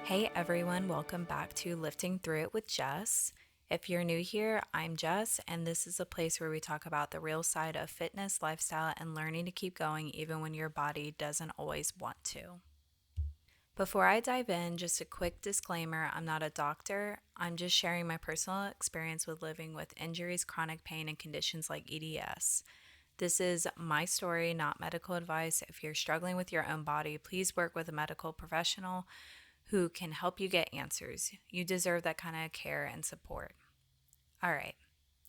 Hey everyone, welcome back to Lifting Through It with Jess. If you're new here, I'm Jess, and this is a place where we talk about the real side of fitness, lifestyle, and learning to keep going even when your body doesn't always want to. Before I dive in, just a quick disclaimer, I'm not a doctor. I'm just sharing my personal experience with living with injuries, chronic pain, and conditions like EDS. This is my story, not medical advice. If you're struggling with your own body, please work with a medical professional who can help you get answers. You deserve that kind of care and support. All right,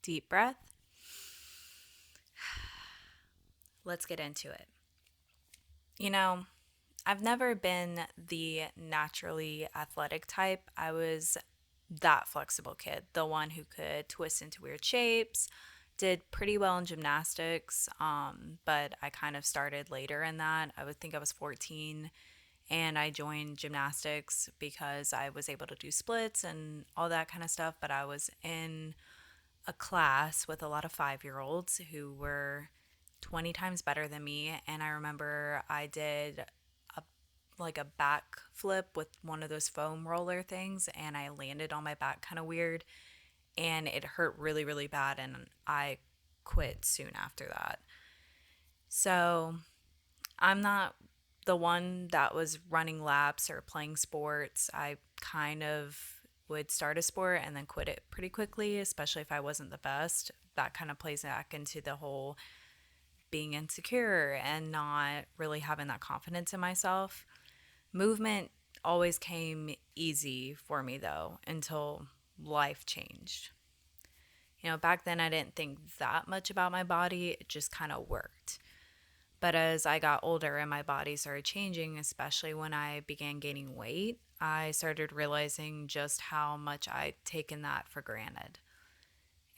deep breath. Let's get into it. You know, I've never been the naturally athletic type. I was that flexible kid, the one who could twist into weird shapes, did pretty well in gymnastics, but I kind of started later in that. I would think I was 14 and I joined gymnastics because I was able to do splits and all that kind of stuff. But I was in a class with a lot of 5 year olds who were 20 times better than me. And I remember I did a, like a back flip with one of those foam roller things and I landed on my back kind of weird and it hurt really, really bad. And I quit soon after that. So I'm not the one that was running laps or playing sports. I kind of would start a sport and then quit it pretty quickly, especially if I wasn't the best. That kind of plays back into the whole being insecure and not really having that confidence in myself. Movement always came easy for me though until life changed. Back then I didn't think that much about my body, it just kind of worked. But as I got older and my body started changing, especially when I began gaining weight, I started realizing just how much I'd taken that for granted.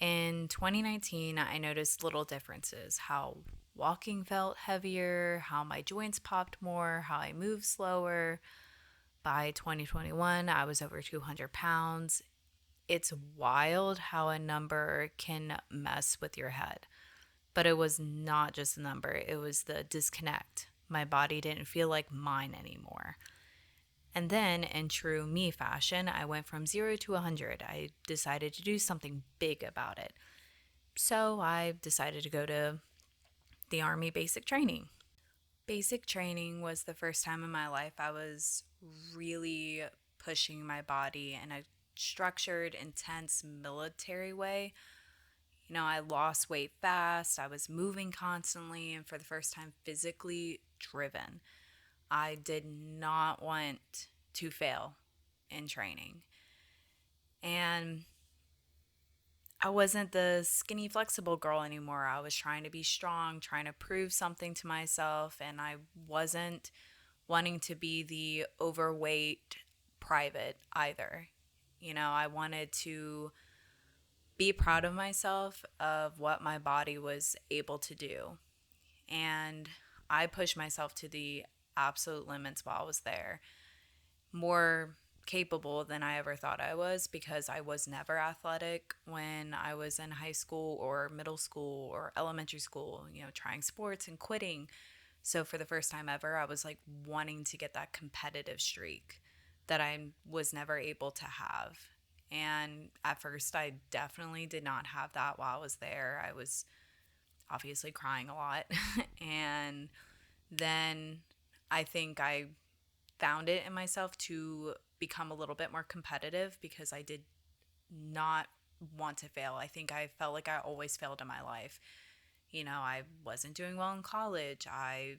In 2019, I noticed little differences how walking felt heavier, how my joints popped more, how I moved slower. By 2021, I was over 200 pounds. It's wild how a number can mess with your head. But it was not just a number, it was the disconnect. My body didn't feel like mine anymore. And then, in true me fashion, I went from 0 to 100. I decided to do something big about it. So I decided to go to the Army basic training. Basic training was the first time in my life I was really pushing my body in a structured, intense military way. I lost weight fast, I was moving constantly, and for the first time, physically driven. I did not want to fail in training. And I wasn't the skinny, flexible girl anymore. I was trying to be strong, trying to prove something to myself, and I wasn't wanting to be the overweight private either. I wanted to be proud of myself of what my body was able to do. And I pushed myself to the absolute limits while I was there. More capable than I ever thought I was because I was never athletic when I was in high school or middle school or elementary school, trying sports and quitting. So for the first time ever, I was like wanting to get that competitive streak that I was never able to have. And at first, I definitely did not have that while I was there. I was obviously crying a lot. And then I think I found it in myself to become a little bit more competitive because I did not want to fail. I think I felt like I always failed in my life. I wasn't doing well in college. I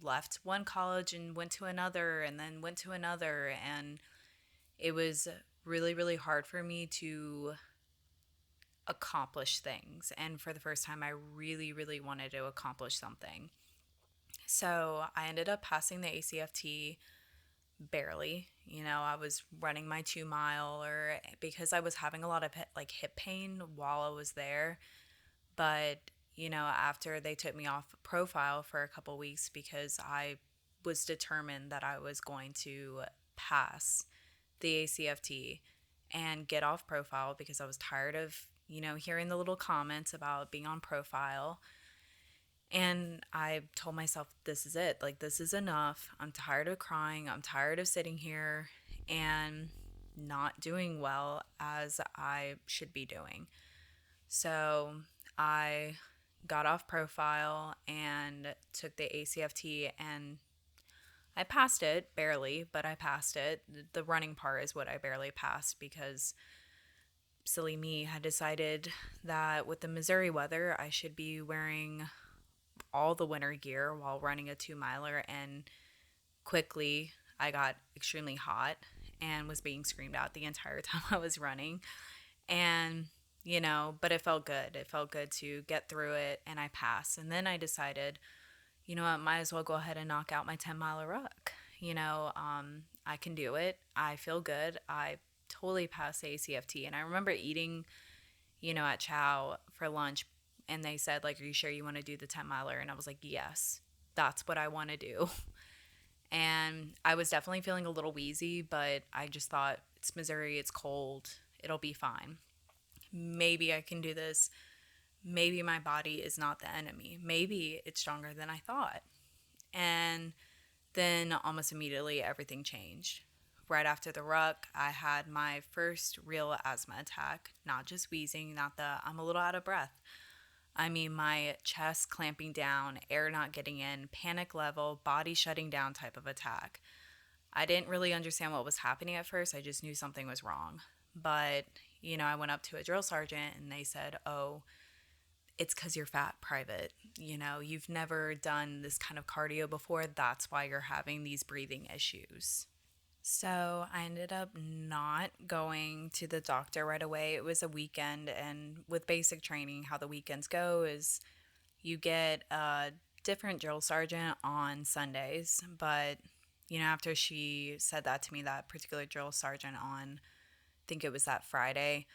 left one college and went to another and then went to another. And it was really, really hard for me to accomplish things. And for the first time, I really, really wanted to accomplish something. So I ended up passing the ACFT barely. I was running my 2 mile or because I was having a lot of hip pain while I was there. But, after they took me off profile for a couple weeks because I was determined that I was going to pass the ACFT and get off profile because I was tired of, hearing the little comments about being on profile. And I told myself, this is it. Like, this is enough. I'm tired of crying. I'm tired of sitting here and not doing well as I should be doing. So I got off profile and took the ACFT, and I passed it barely, but I passed it. The running part is what I barely passed because silly me had decided that with the Missouri weather, I should be wearing all the winter gear while running a 2 miler. And quickly, I got extremely hot and was being screamed at the entire time I was running. And, but it felt good. It felt good to get through it, and I passed. And then I decided, you know what, might as well go ahead and knock out my 10 miler ruck. I can do it. I feel good. I totally passed ACFT. And I remember eating, at Chow for lunch, and they said, like, are you sure you want to do the 10 miler? And I was like, yes, that's what I want to do. And I was definitely feeling a little wheezy, but I just thought, it's Missouri, it's cold, it'll be fine. Maybe I can do this. Maybe my body is not the enemy. Maybe it's stronger than I thought. And then almost immediately everything changed. Right after the ruck, I had my first real asthma attack, not just wheezing, not the I'm a little out of breath. I mean, my chest clamping down, air not getting in, panic level, body shutting down type of attack. I didn't really understand what was happening at first. I just knew something was wrong. But, I went up to a drill sergeant and they said, oh, it's because you're fat, private. You've never done this kind of cardio before. That's why you're having these breathing issues. So I ended up not going to the doctor right away. It was a weekend, and with basic training, how the weekends go is you get a different drill sergeant on Sundays. But, after she said that to me, that particular drill sergeant on, I think it was that Friday,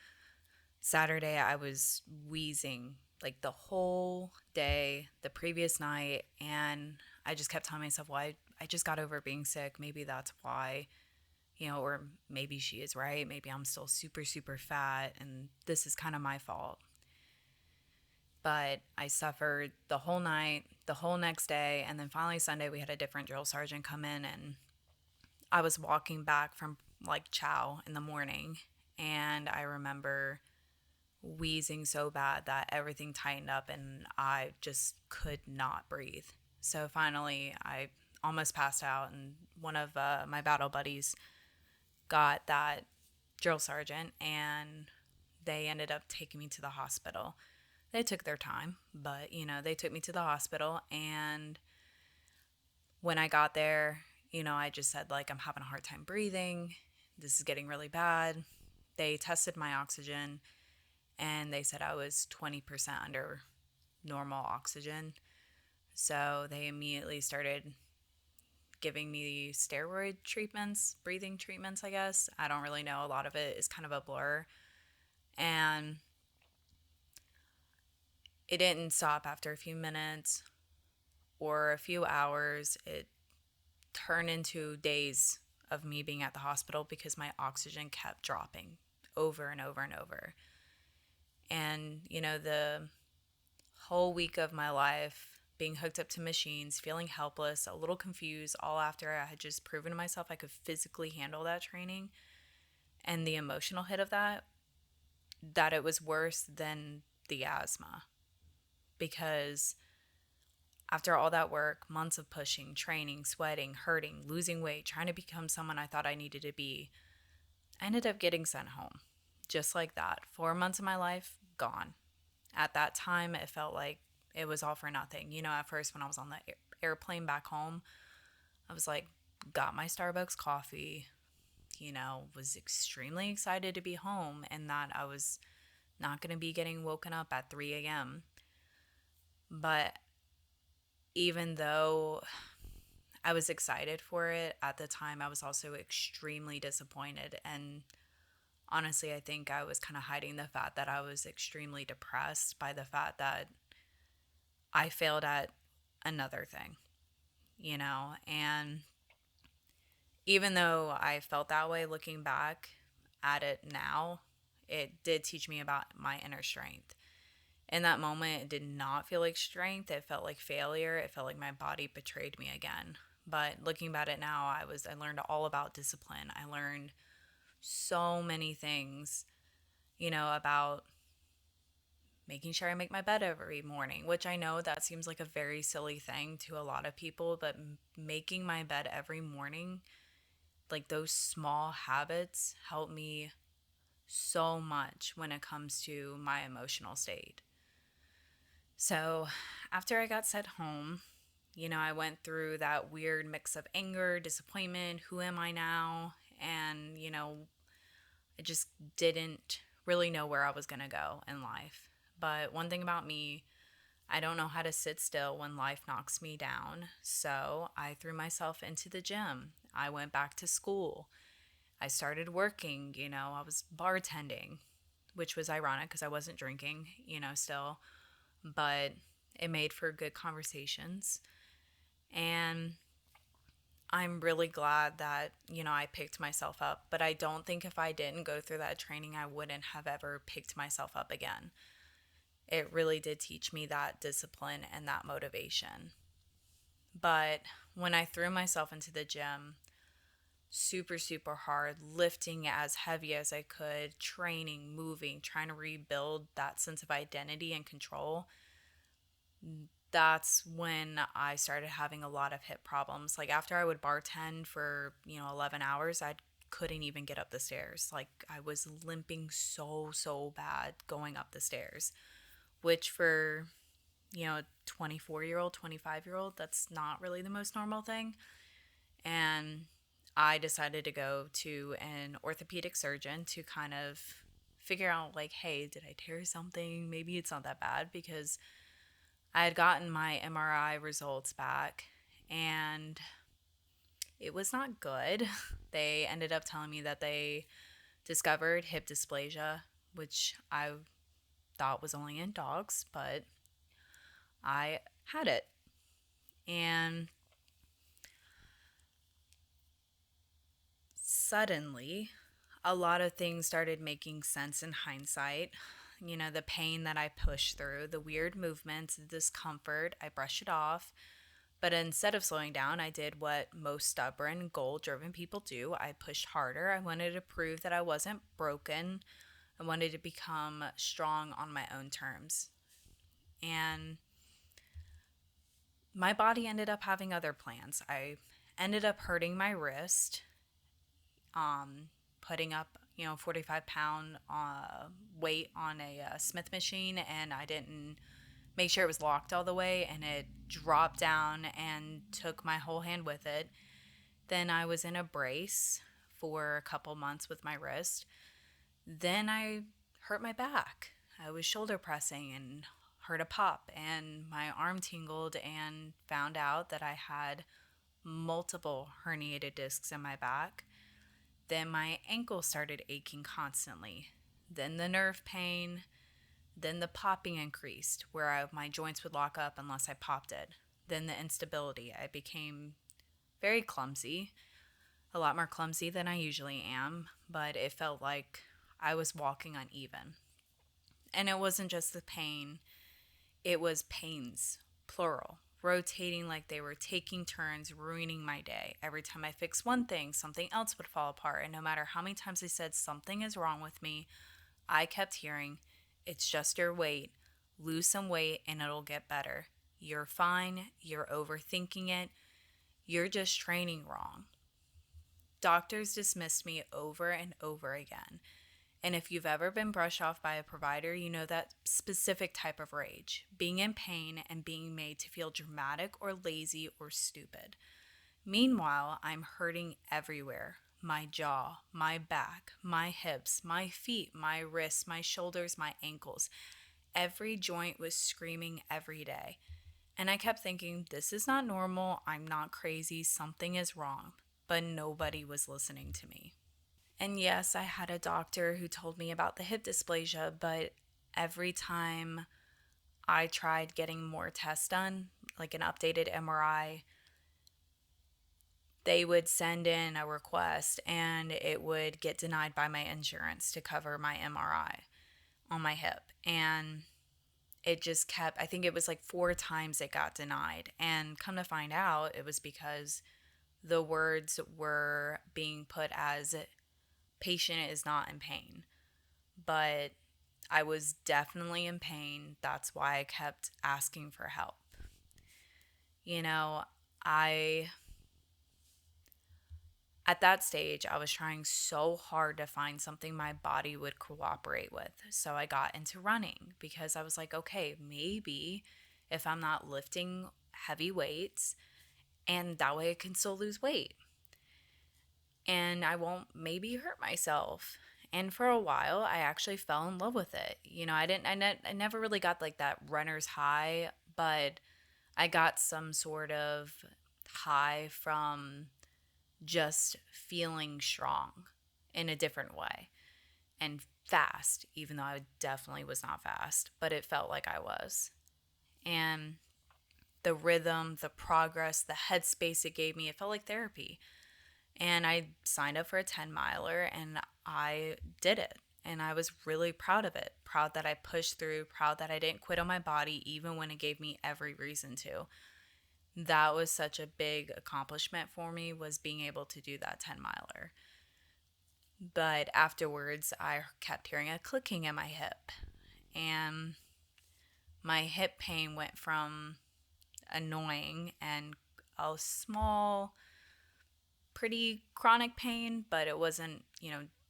Saturday, I was wheezing like the whole day, the previous night, and I just kept telling myself, well, I just got over being sick. Maybe that's why, or maybe she is right. Maybe I'm still super, super fat, and this is kind of my fault. But I suffered the whole night, the whole next day, and then finally Sunday, we had a different drill sergeant come in, and I was walking back from like chow in the morning, and I remember wheezing so bad that everything tightened up and I just could not breathe. So finally, I almost passed out, and one of my battle buddies got that drill sergeant, and they ended up taking me to the hospital. They took their time, but they took me to the hospital, and when I got there, I just said, like, I'm having a hard time breathing. This is getting really bad. They tested my oxygen, and they said I was 20% under normal oxygen. So they immediately started giving me steroid treatments, breathing treatments, I guess. I don't really know. A lot of it is kind of a blur. And it didn't stop after a few minutes or a few hours. It turned into days of me being at the hospital because my oxygen kept dropping over and over and over. And, the whole week of my life being hooked up to machines, feeling helpless, a little confused, all after I had just proven to myself I could physically handle that training, and the emotional hit of that it was worse than the asthma. Because after all that work, months of pushing, training, sweating, hurting, losing weight, trying to become someone I thought I needed to be, I ended up getting sent home. Just like that. 4 months of my life, gone. At that time, it felt like it was all for nothing. At first, when I was on the airplane back home, I was like, got my Starbucks coffee, was extremely excited to be home and that I was not going to be getting woken up at 3 a.m. But even though I was excited for it at the time, I was also extremely disappointed. And honestly, I think I was kind of hiding the fact that I was extremely depressed by the fact that I failed at another thing, and even though I felt that way looking back at it now, it did teach me about my inner strength. In that moment, it did not feel like strength. It felt like failure. It felt like my body betrayed me again. But looking back at it now, I learned all about discipline. I learned so many things, about making sure I make my bed every morning, which I know that seems like a very silly thing to a lot of people, but making my bed every morning, like those small habits help me so much when it comes to my emotional state. So, after I got sent home, I went through that weird mix of anger, disappointment, who am I now? And, I just didn't really know where I was going to go in life. But one thing about me, I don't know how to sit still when life knocks me down. So I threw myself into the gym. I went back to school. I started working, I was bartending, which was ironic because I wasn't drinking, still, but it made for good conversations. And I'm really glad that, I picked myself up. But I don't think if I didn't go through that training, I wouldn't have ever picked myself up again. It really did teach me that discipline and that motivation. But when I threw myself into the gym, super, super hard, lifting as heavy as I could, training, moving, trying to rebuild that sense of identity and control, that's when I started having a lot of hip problems. Like after I would bartend for, 11 hours, I couldn't even get up the stairs. Like I was limping so, so bad going up the stairs, which for, 24-year-old, 25-year-old, that's not really the most normal thing. And I decided to go to an orthopedic surgeon to kind of figure out, like, hey, did I tear something? Maybe it's not that bad, because I had gotten my MRI results back and it was not good. They ended up telling me that they discovered hip dysplasia, which I thought was only in dogs, but I had it. And suddenly, a lot of things started making sense in hindsight. The pain that I pushed through, the weird movements, the discomfort, I brushed it off. But instead of slowing down, I did what most stubborn, goal driven people do. I pushed harder. I wanted to prove that I wasn't broken. I wanted to become strong on my own terms. And my body ended up having other plans. I ended up hurting my wrist, putting up 45-pound weight on a Smith machine, and I didn't make sure it was locked all the way, and it dropped down and took my whole hand with it. Then I was in a brace for a couple months with my wrist. Then I hurt my back. I was shoulder pressing and heard a pop, and my arm tingled, and found out that I had multiple herniated discs in my back. Then my ankle started aching constantly. Then the nerve pain. Then the popping increased, where my joints would lock up unless I popped it. Then the instability. I became very clumsy, a lot more clumsy than I usually am, but it felt like I was walking uneven. And it wasn't just the pain, it was pains, plural, rotating like they were taking turns, ruining my day. Every time I fixed one thing, something else would fall apart. And no matter how many times I said something is wrong with me, I kept hearing, it's just your weight. Lose some weight and it'll get better. You're fine. You're overthinking it. You're just training wrong. Doctors dismissed me over and over again. And if you've ever been brushed off by a provider, you know that specific type of rage, being in pain and being made to feel dramatic or lazy or stupid. Meanwhile, I'm hurting everywhere: my jaw, my back, my hips, my feet, my wrists, my shoulders, my ankles. Every joint was screaming every day. And I kept thinking, this is not normal. I'm not crazy. Something is wrong. But nobody was listening to me. And yes, I had a doctor who told me about the hip dysplasia, but every time I tried getting more tests done, like an updated MRI, they would send in a request and it would get denied by my insurance to cover my MRI on my hip. And it just kept, I think it was like 4 times it got denied. And come to find out, it was because the words were being put as patient is not in pain. But I was definitely in pain. That's why I kept asking for help. You know, I at that stage, I was trying so hard to find something my body would cooperate with. So I got into running because I was like, okay, maybe if I'm not lifting heavy weights, and that way I can still lose weight and I won't maybe hurt myself. And for a while, I actually fell in love with it. I never really got like that runner's high, but I got some sort of high from just feeling strong in a different way and fast, even though I definitely was not fast, but it felt like I was. And the rhythm, the progress, the headspace it gave me, it felt like therapy. And I signed up for a 10 miler and I did it. And I was really proud of it. Proud that I pushed through, proud that I didn't quit on my body even when it gave me every reason to. That was such a big accomplishment for me, was being able to do that 10 miler. But afterwards, I kept hearing a clicking in my hip. And my hip pain went from annoying and a small, pretty chronic pain, but it wasn't,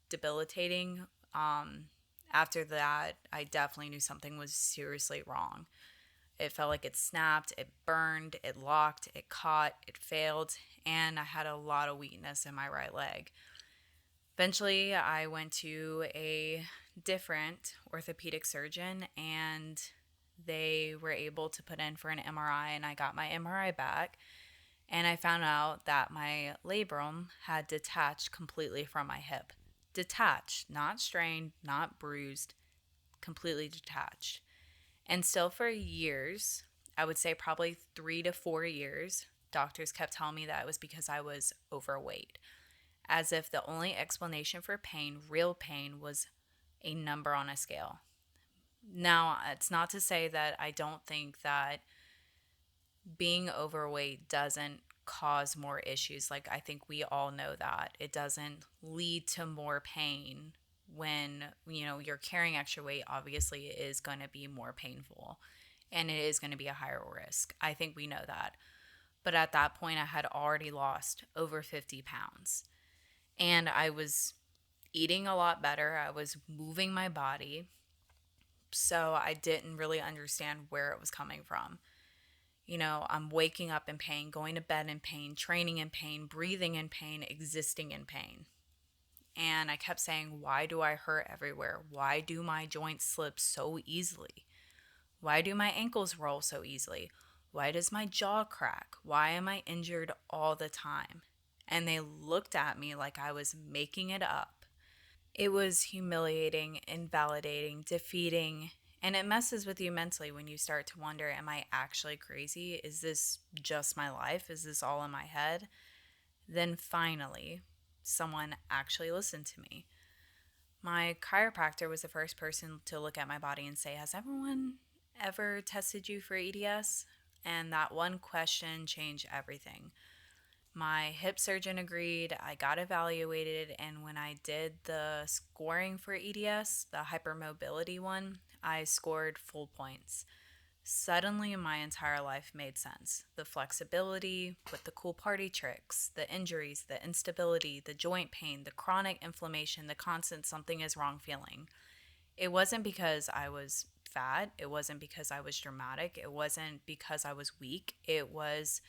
debilitating. Um, After that, I definitely knew something was seriously wrong. It felt like it snapped, it burned, it locked, it caught, it failed, and I had a lot of weakness in my right leg. Eventually, I went to a different orthopedic surgeon and they were able to put in for an MRI, and I got my MRI back. And I found out that my labrum had detached completely from my hip. Detached, not strained, not bruised, completely detached. And still for years, I would say probably 3 to 4 years, doctors kept telling me that it was because I was overweight, as if the only explanation for pain, real pain, was a number on a scale. Now, it's not to say that I don't think that being overweight doesn't cause more issues. Like, I think we all know that. It doesn't lead to more pain when, you're carrying extra weight. Obviously, it is going to be more painful and it is going to be a higher risk. I think we know that. But at that point, I had already lost over 50 pounds and I was eating a lot better. I was moving my body. So I didn't really understand where it was coming from. I'm waking up in pain, going to bed in pain, training in pain, breathing in pain, existing in pain. And I kept saying, why do I hurt everywhere? Why do my joints slip so easily? Why do my ankles roll so easily? Why does my jaw crack? Why am I injured all the time? And they looked at me like I was making it up. It was humiliating, invalidating, defeating, and it messes with you mentally when you start to wonder, am I actually crazy? Is this just my life? Is this all in my head? Then finally, someone actually listened to me. My chiropractor was the first person to look at my body and say, has everyone ever tested you for EDS? And that one question changed everything. My hip surgeon agreed, I got evaluated, and when I did the scoring for EDS, the hypermobility one, I scored full points. Suddenly, my entire life made sense. The flexibility with the cool party tricks, the injuries, the instability, the joint pain, the chronic inflammation, the constant something is wrong feeling. It wasn't because I was fat, it wasn't because I was dramatic, it wasn't because I was weak, it was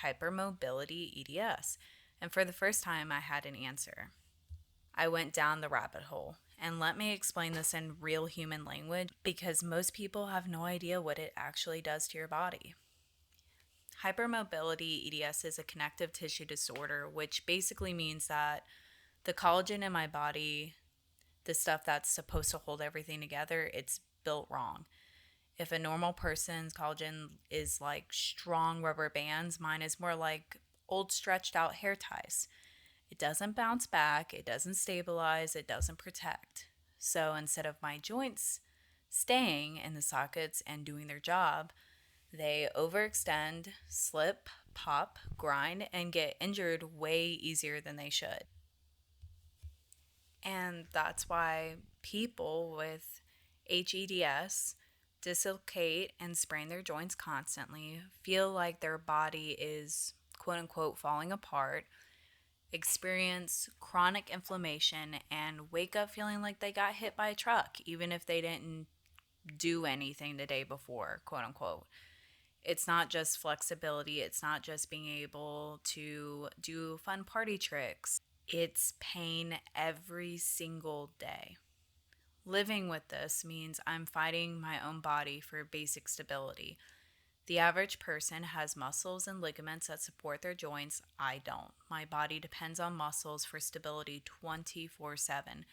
hypermobility EDS. And for the first time, I had an answer. I went down the rabbit hole. And let me explain this in real human language because most people have no idea what it actually does to your body. Hypermobility EDS is a connective tissue disorder, which basically means that the collagen in my body, the stuff that's supposed to hold everything together, it's built wrong. If a normal person's collagen is like strong rubber bands, mine is more like old stretched out hair ties. It doesn't bounce back, it doesn't stabilize, it doesn't protect. So instead of my joints staying in the sockets and doing their job, they overextend, slip, pop, grind, and get injured way easier than they should. And that's why people with HEDS dislocate and sprain their joints constantly, feel like their body is quote unquote falling apart, experience chronic inflammation, and wake up feeling like they got hit by a truck, even if they didn't do anything the day before, quote unquote. It's not just flexibility, it's not just being able to do fun party tricks. It's pain every single day. Living with this means I'm fighting my own body for basic stability. The average person has muscles and ligaments that support their joints. I don't. My body depends on muscles for stability 24/7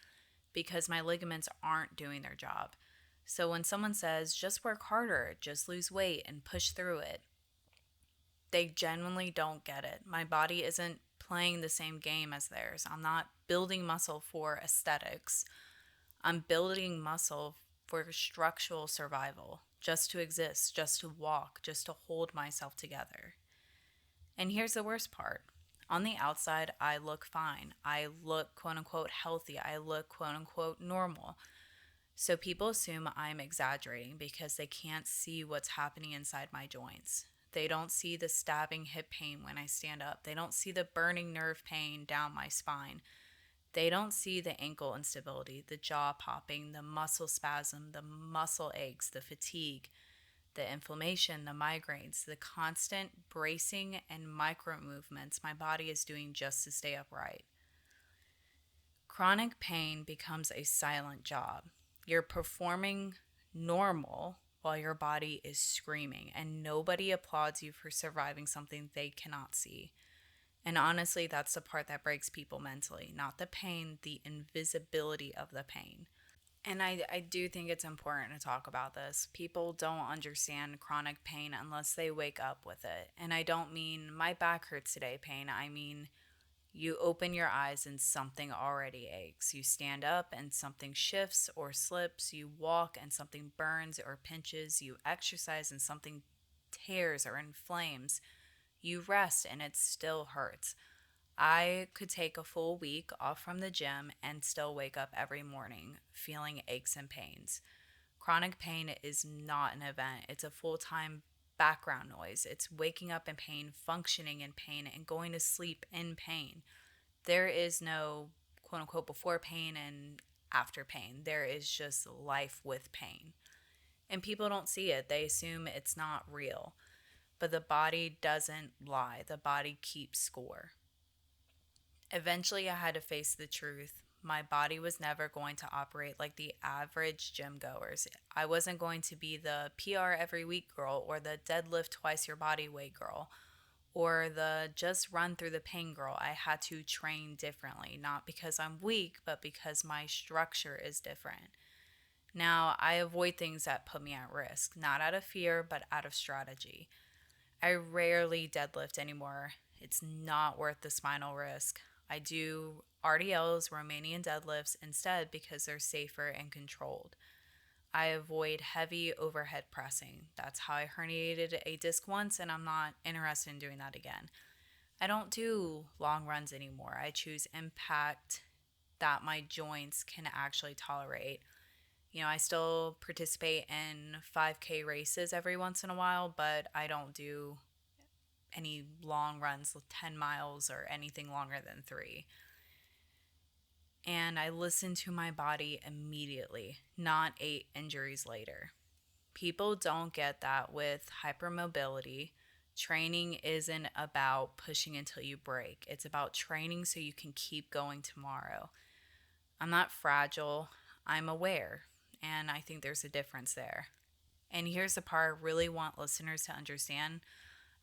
because my ligaments aren't doing their job. So when someone says, just work harder, just lose weight and push through it, they genuinely don't get it. My body isn't playing the same game as theirs. I'm not building muscle for aesthetics. I'm building muscle for structural survival, just to exist, just to walk, just to hold myself together. And here's the worst part. On the outside, I look fine. I look quote unquote healthy. I look quote unquote normal. So people assume I'm exaggerating because they can't see what's happening inside my joints. They don't see the stabbing hip pain when I stand up. They don't see the burning nerve pain down my spine. They don't see the ankle instability, the jaw popping, the muscle spasm, the muscle aches, the fatigue, the inflammation, the migraines, the constant bracing and micro movements my body is doing just to stay upright. Chronic pain becomes a silent job. You're performing normal while your body is screaming, and nobody applauds you for surviving something they cannot see. And honestly, that's the part that breaks people mentally, not the pain, the invisibility of the pain. And I do think it's important to talk about this. People don't understand chronic pain unless they wake up with it. And I don't mean my back hurts today pain. I mean, you open your eyes and something already aches. You stand up and something shifts or slips. You walk and something burns or pinches. You exercise and something tears or inflames. You rest and it still hurts. I could take a full week off from the gym and still wake up every morning feeling aches and pains. Chronic pain is not an event, it's a full time background noise. It's waking up in pain, functioning in pain, and going to sleep in pain. There is no quote unquote before pain and after pain. There is just life with pain. And people don't see it, they assume it's not real. But the body doesn't lie, the body keeps score. Eventually, I had to face the truth. My body was never going to operate like the average gym goers. I wasn't going to be the PR every week girl or the deadlift twice your body weight girl or the just run through the pain girl. I had to train differently, not because I'm weak, but because my structure is different. Now, I avoid things that put me at risk, not out of fear, but out of strategy. I rarely deadlift anymore. It's not worth the spinal risk. I do RDLs, Romanian deadlifts, instead because they're safer and controlled. I avoid heavy overhead pressing. That's how I herniated a disc once, and I'm not interested in doing that again. I don't do long runs anymore. I choose impact that my joints can actually tolerate. I still participate in 5K races every once in a while, but I don't do any long runs, 10 miles or anything longer than 3. And I listen to my body immediately, not 8 injuries later. People don't get that with hypermobility. Training isn't about pushing until you break, it's about training so you can keep going tomorrow. I'm not fragile, I'm aware, and I think there's a difference there. And here's the part I really want listeners to understand.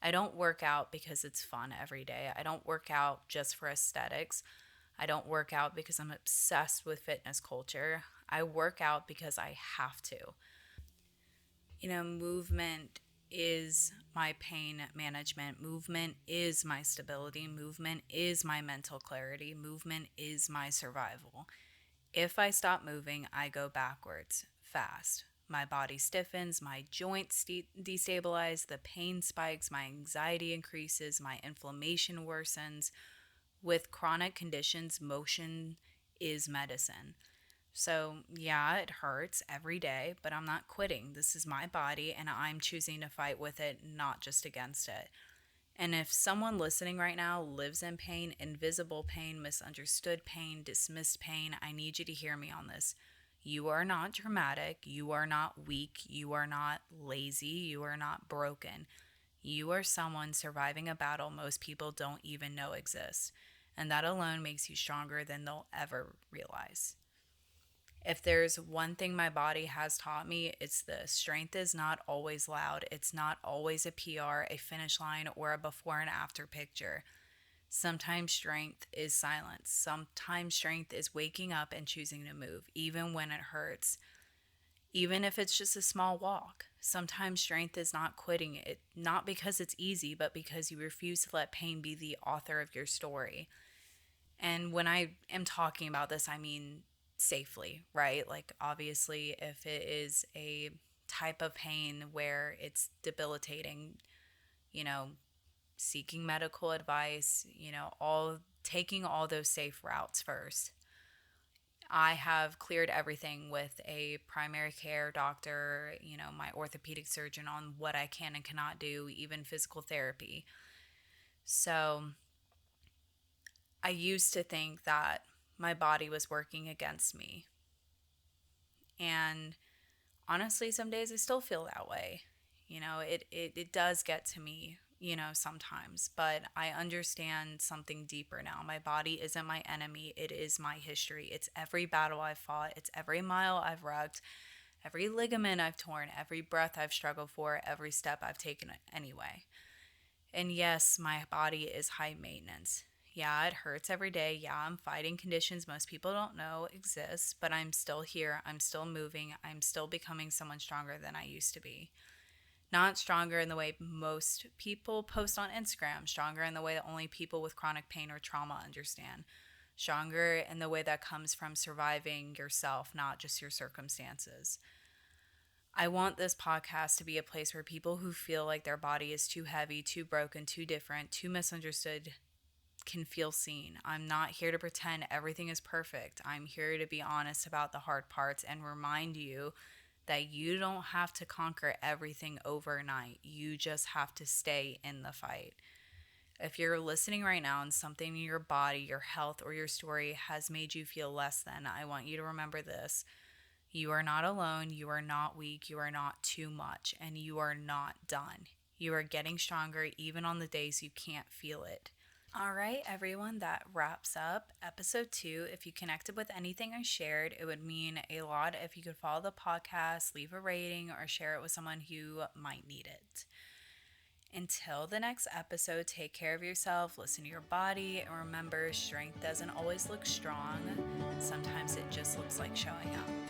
I don't work out because it's fun every day. I don't work out just for aesthetics. I don't work out because I'm obsessed with fitness culture. I work out because I have to. Movement is my pain management. Movement is my stability. Movement is my mental clarity. Movement is my survival. If I stop moving, I go backwards fast. My body stiffens, my joints destabilize, the pain spikes, my anxiety increases, my inflammation worsens. With chronic conditions, motion is medicine. So, yeah, it hurts every day, but I'm not quitting. This is my body, and I'm choosing to fight with it, not just against it. And if someone listening right now lives in pain, invisible pain, misunderstood pain, dismissed pain, I need you to hear me on this. You are not dramatic. You are not weak. You are not lazy. You are not broken. You are someone surviving a battle most people don't even know exists. And that alone makes you stronger than they'll ever realize. If there's one thing my body has taught me, it's this: strength is not always loud. It's not always a PR, a finish line, or a before and after picture. Sometimes strength is silence. Sometimes strength is waking up and choosing to move, even when it hurts, even if it's just a small walk. Sometimes strength is not quitting it, not because it's easy, but because you refuse to let pain be the author of your story. And when I am talking about this, I mean safely, right? Like, obviously, if it is a type of pain where it's debilitating, you know, seeking medical advice, all taking all those safe routes first. I have cleared everything with a primary care doctor, my orthopedic surgeon, on what I can and cannot do, even physical therapy. So I used to think that my body was working against me. And honestly, some days I still feel that way. It does get to me, sometimes, but I understand something deeper now. My body isn't my enemy. It is my history. It's every battle I've fought. It's every mile I've rugged, every ligament I've torn, every breath I've struggled for, every step I've taken anyway. And yes, my body is high maintenance. Yeah, it hurts every day. Yeah, I'm fighting conditions most people don't know exist, but I'm still here. I'm still moving. I'm still becoming someone stronger than I used to be. Not stronger in the way most people post on Instagram, stronger in the way that only people with chronic pain or trauma understand. Stronger in the way that comes from surviving yourself, not just your circumstances. I want this podcast to be a place where people who feel like their body is too heavy, too broken, too different, too misunderstood can feel seen. I'm not here to pretend everything is perfect. I'm here to be honest about the hard parts and remind you that you don't have to conquer everything overnight. You just have to stay in the fight. If you're listening right now and something in your body, your health, or your story has made you feel less than, I want you to remember this. You are not alone. You are not weak. You are not too much. And you are not done. You are getting stronger even on the days you can't feel it. All right, everyone, that wraps up episode 2. If you connected with anything I shared, it would mean a lot if you could follow the podcast, leave a rating, or share it with someone who might need it. Until the next episode, take care of yourself, listen to your body, and remember, strength doesn't always look strong. Sometimes it just looks like showing up.